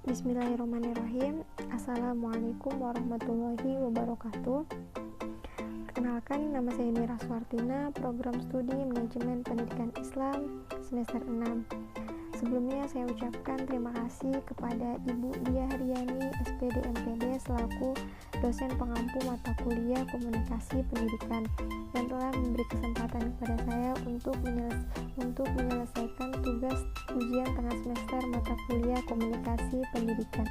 Bismillahirrahmanirrahim. Assalamualaikum warahmatullahi wabarakatuh. Perkenalkan, nama saya Nira Suartina, program studi Manajemen Pendidikan Islam semester 6. Sebelumnya saya ucapkan terima kasih kepada Ibu Dia Haryani, SPD MPD selaku dosen pengampu mata kuliah Komunikasi Pendidikan yang telah memberi kesempatan kepada saya untuk menyelesaikan tugas ujian tengah semester mata kuliah Komunikasi Pendidikan.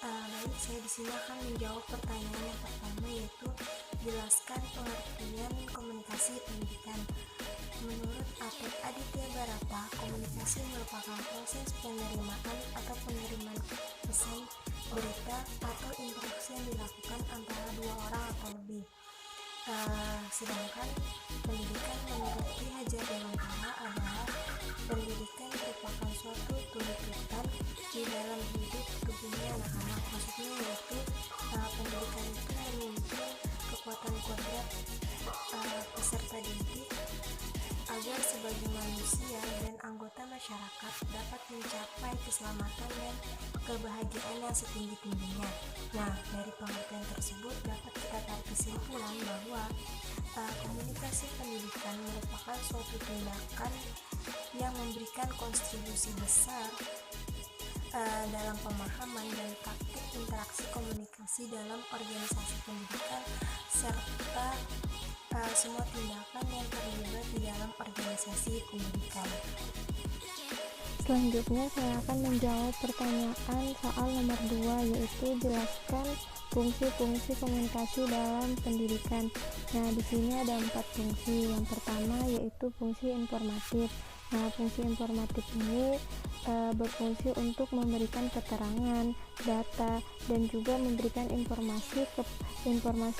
Baik, saya di sini akan menjawab pertanyaan yang pertama, yaitu jelaskan pengertian komunikasi pendidikan. Menurut Atep Aditya Barata, komunikasi merupakan proses penerimaan atau pengiriman pesan, berita, atau interaksi yang dilakukan antara dua orang atau lebih. Sedangkan pendidikan menurut Ki Hajar Dewantara adalah pendidikan merupakan suatu tuntutan di dalam hidup tubuhnya anak-anak. Maksudnya yaitu pendidikan itu menuntun kekuatan kodrat peserta didik agar sebagai manusia dan anggota masyarakat dapat mencapai keselamatan dan kebahagiaan yang setinggi-tingginya. Nah, dari pengertian tersebut dapat kita tarik kesimpulan bahwa komunikasi pendidikan merupakan suatu tindakan yang memberikan kontribusi besar dalam pemahaman dan praktik interaksi komunikasi dalam organisasi pendidikan serta semua tindakan yang terlibat di dalam organisasi pendidikan. Selanjutnya saya akan menjawab pertanyaan soal nomor 2, yaitu jelaskan fungsi-fungsi komunikasi dalam pendidikan. Nah, di sini ada 4 fungsi. Yang pertama yaitu fungsi informatif. Nah, fungsi informatif ini berfungsi untuk memberikan keterangan, data, dan juga memberikan informasi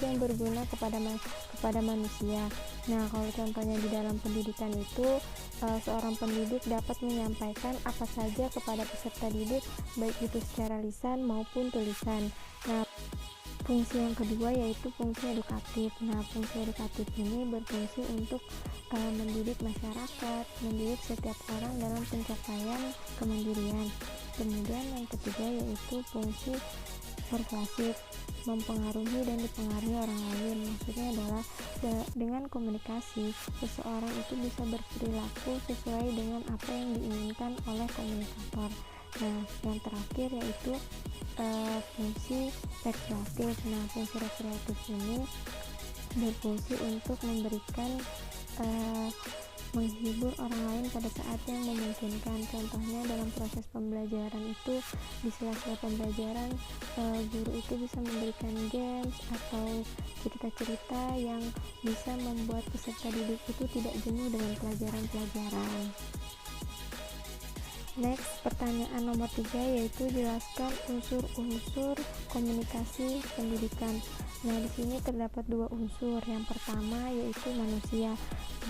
yang berguna kepada manusia. Nah, kalau contohnya di dalam pendidikan itu, seorang pendidik dapat menyampaikan apa saja kepada peserta didik, baik itu secara lisan maupun tulisan. Nah, fungsi yang kedua yaitu fungsi edukatif. Nah, fungsi edukatif ini berfungsi untuk mendidik masyarakat, mendidik setiap orang dalam pencapaian kemandirian. Kemudian yang ketiga yaitu fungsi persuasif, mempengaruhi dan dipengaruhi orang lain. Maksudnya adalah dengan komunikasi, seseorang itu bisa berperilaku sesuai dengan apa yang diinginkan oleh komunikator. Nah, yang terakhir yaitu fungsi rekreatif. Nah, fungsi rekreatif ini berfungsi untuk memberikan menghibur orang lain pada saat yang memungkinkan. Contohnya dalam proses pembelajaran itu, di sela-sela pembelajaran guru itu bisa memberikan games atau cerita-cerita yang bisa membuat peserta didik itu tidak jenuh dengan pelajaran-pelajaran. Next, pertanyaan nomor 3 yaitu jelaskan unsur-unsur komunikasi pendidikan. Nah, di sini terdapat 2 unsur. Yang pertama yaitu manusia.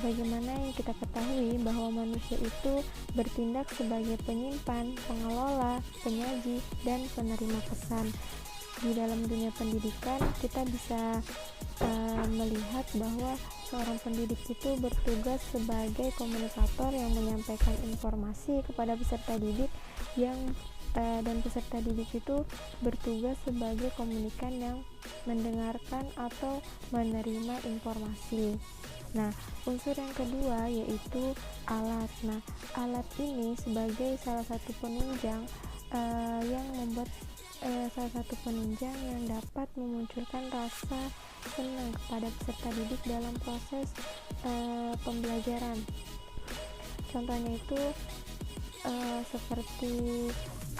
Bagaimana yang kita ketahui bahwa manusia itu bertindak sebagai penyimpan, pengelola, penyaji, dan penerima pesan. Di dalam dunia pendidikan kita bisa melihat bahwa seorang pendidik itu bertugas sebagai komunikator yang menyampaikan informasi kepada peserta didik dan peserta didik itu bertugas sebagai komunikan yang mendengarkan atau menerima informasi. Nah, unsur yang kedua yaitu alat. Nah, alat ini sebagai salah satu penunjang yang dapat memunculkan rasa senang kepada peserta didik dalam proses pembelajaran. Contohnya itu seperti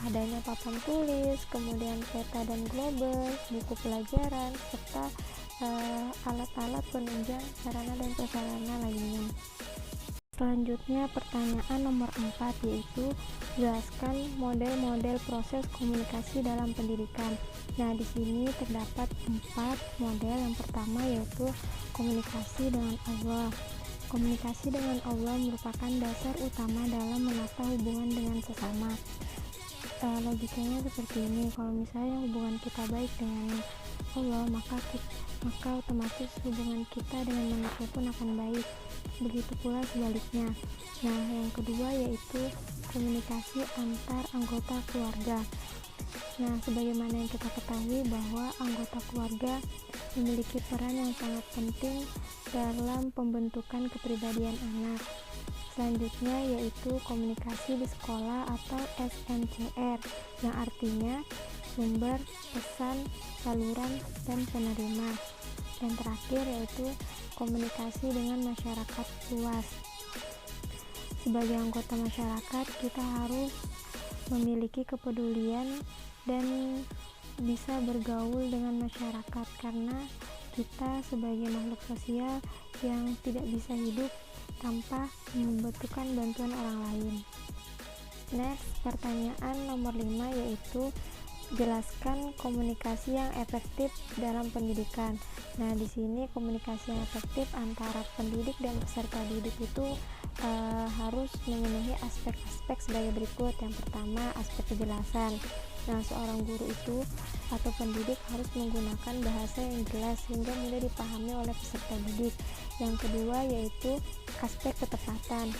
adanya papan tulis, kemudian peta dan global, buku pelajaran, serta alat-alat penunjang sarana dan prasarana lainnya. Selanjutnya pertanyaan nomor 4 yaitu jelaskan model-model proses komunikasi dalam pendidikan. Nah, di sini terdapat 4 model. Yang pertama yaitu komunikasi dengan Allah. Komunikasi dengan Allah merupakan dasar utama dalam menata hubungan dengan sesama. Logikanya seperti ini, kalau misalnya hubungan kita baik dengan Allah, maka maka otomatis hubungan kita dengan manusia pun akan baik. Begitu pula sebaliknya. Nah, yang kedua yaitu komunikasi antar anggota keluarga. Nah, sebagaimana yang kita ketahui bahwa anggota keluarga memiliki peran yang sangat penting dalam pembentukan kepribadian anak. Selanjutnya yaitu komunikasi di sekolah atau SMCR, yang artinya sumber, pesan, saluran, dan penerima. Yang terakhir yaitu komunikasi dengan masyarakat luas. Sebagai anggota masyarakat, kita harus memiliki kepedulian dan bisa bergaul dengan masyarakat, karena kita sebagai makhluk sosial yang tidak bisa hidup tanpa membutuhkan bantuan orang lain. Next, pertanyaan nomor 5 yaitu jelaskan komunikasi yang efektif dalam pendidikan. Nah, di sini komunikasi yang efektif antara pendidik dan peserta didik itu harus memenuhi aspek-aspek sebagai berikut. Yang pertama, aspek kejelasan. Nah, seorang guru itu atau pendidik harus menggunakan bahasa yang jelas sehingga mudah dipahami oleh peserta didik. Yang kedua yaitu aspek ketepatan.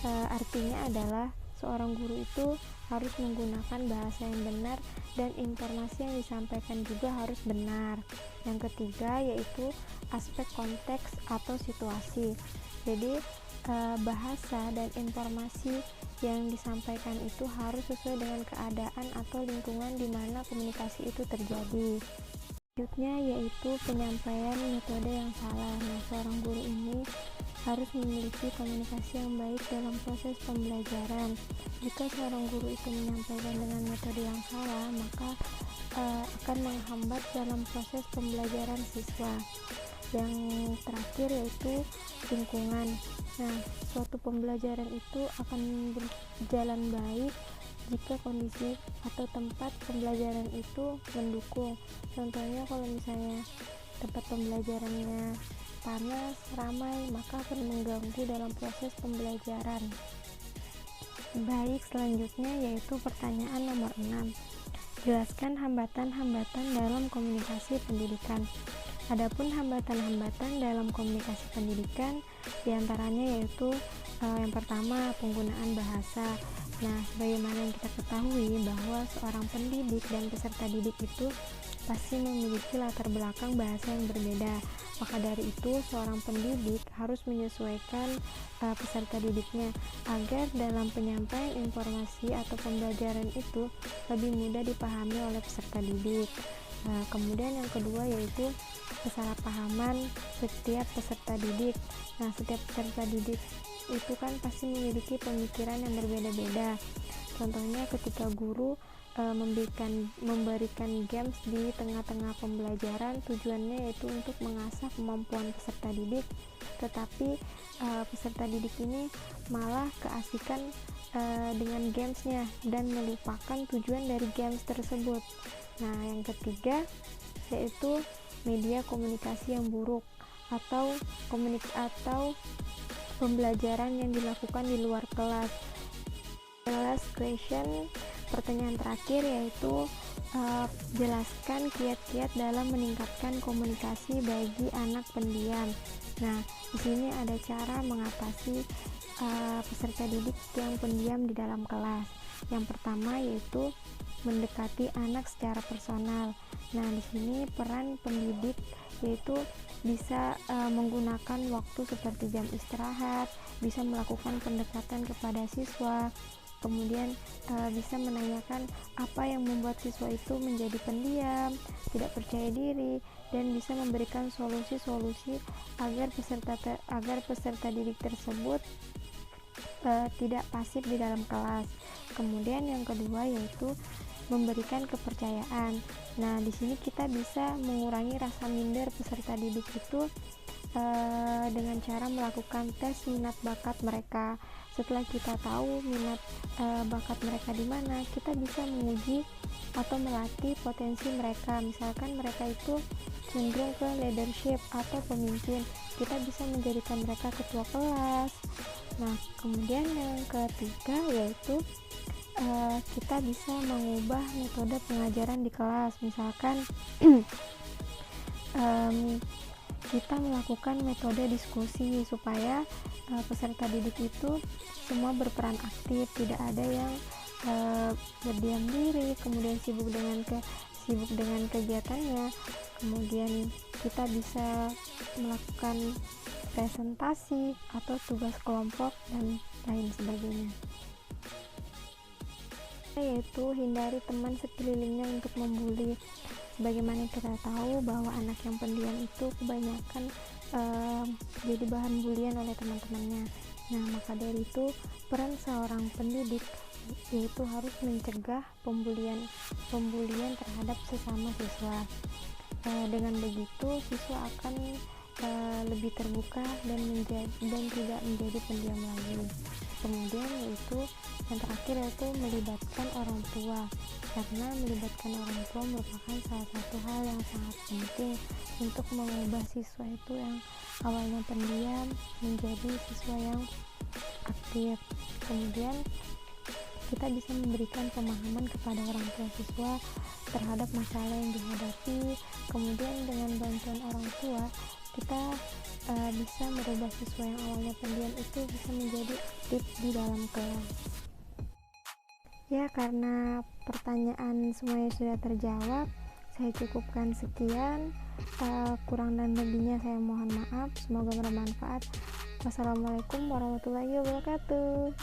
Artinya adalah seorang guru itu harus menggunakan bahasa yang benar dan informasi yang disampaikan juga harus benar. Yang ketiga yaitu aspek konteks atau situasi. Jadi bahasa dan informasi yang disampaikan itu harus sesuai dengan keadaan atau lingkungan di mana komunikasi itu terjadi. Selanjutnya yaitu penyampaian metode yang salah. Nah, seorang guru ini harus memiliki komunikasi yang baik dalam proses pembelajaran. Jika seorang guru itu menyampaikan dengan metode yang salah, maka akan menghambat dalam proses pembelajaran siswa. Yang terakhir yaitu lingkungan. Nah, suatu pembelajaran itu akan berjalan baik jika kondisi atau tempat pembelajaran itu mendukung. Contohnya kalau misalnya tempat pembelajarannya panas, ramai, maka akan mengganggu dalam proses pembelajaran. Baik, selanjutnya yaitu pertanyaan nomor 6. Jelaskan hambatan-hambatan dalam komunikasi pendidikan. Adapun hambatan-hambatan dalam komunikasi pendidikan diantaranya yaitu yang pertama penggunaan bahasa. Nah, sebagaimana yang kita ketahui bahwa seorang pendidik dan peserta didik itu pasti memiliki latar belakang bahasa yang berbeda. Maka dari itu, seorang pendidik harus menyesuaikan peserta didiknya agar dalam penyampaian informasi atau pembelajaran itu lebih mudah dipahami oleh peserta didik. Kemudian yang kedua yaitu kesalahpahaman setiap peserta didik. Nah, setiap peserta didik itu kan pasti memiliki pemikiran yang berbeda-beda. Contohnya ketika guru memberikan games di tengah-tengah pembelajaran, tujuannya yaitu untuk mengasah kemampuan peserta didik, tetapi peserta didik ini malah keasikan dengan gamesnya dan melupakan tujuan dari games tersebut. Nah, yang ketiga yaitu media komunikasi yang buruk atau pembelajaran yang dilakukan di luar kelas. Last question, pertanyaan terakhir yaitu jelaskan kiat-kiat dalam meningkatkan komunikasi bagi anak pendiam. Nah, di sini ada cara mengatasi peserta didik yang pendiam di dalam kelas. Yang pertama yaitu mendekati anak secara personal. Nah, di sini peran pendidik yaitu bisa menggunakan waktu seperti jam istirahat, bisa melakukan pendekatan kepada siswa, kemudian bisa menanyakan apa yang membuat siswa itu menjadi pendiam, tidak percaya diri, dan bisa memberikan solusi-solusi agar peserta didik tersebut tidak pasif di dalam kelas. Kemudian yang kedua yaitu memberikan kepercayaan. Nah, di sini kita bisa mengurangi rasa minder peserta didik itu dengan cara melakukan tes minat bakat mereka. Setelah kita tahu minat bakat mereka di mana, kita bisa menguji atau melatih potensi mereka. Misalkan mereka itu cenderung ke leadership atau pemimpin, kita bisa menjadikan mereka ketua kelas. Nah, kemudian yang ketiga yaitu kita bisa mengubah metode pengajaran di kelas. Misalkan kita melakukan metode diskusi supaya peserta didik itu semua berperan aktif, tidak ada yang berdiam diri, kemudian sibuk dengan kegiatannya. Kemudian kita bisa melakukan presentasi atau tugas kelompok dan lain sebagainya. Yaitu hindari teman sekelilingnya untuk membuli. Sebagaimana kita tahu bahwa anak yang pendiam itu kebanyakan jadi bahan bulian oleh teman-temannya. Nah, maka dari itu peran seorang pendidik yaitu harus mencegah pembulian terhadap sesama siswa. Dengan begitu siswa akan lebih terbuka dan tidak menjadi pendiam lagi. Kemudian yaitu yang terakhir yaitu melibatkan orang tua, karena melibatkan orang tua merupakan salah satu hal yang sangat penting untuk mengubah siswa itu yang awalnya pendiam menjadi siswa yang aktif. Kemudian kita bisa memberikan pemahaman kepada orang tua siswa terhadap masalah yang dihadapi. Kemudian dengan bantuan orang tua kita bisa merubah siswa yang awalnya pendiam itu bisa menjadi aktif di dalam kelas. Ya, karena pertanyaan semuanya sudah terjawab, saya cukupkan sekian. Kurang dan lebihnya saya mohon maaf. Semoga bermanfaat. Wassalamualaikum warahmatullahi wabarakatuh.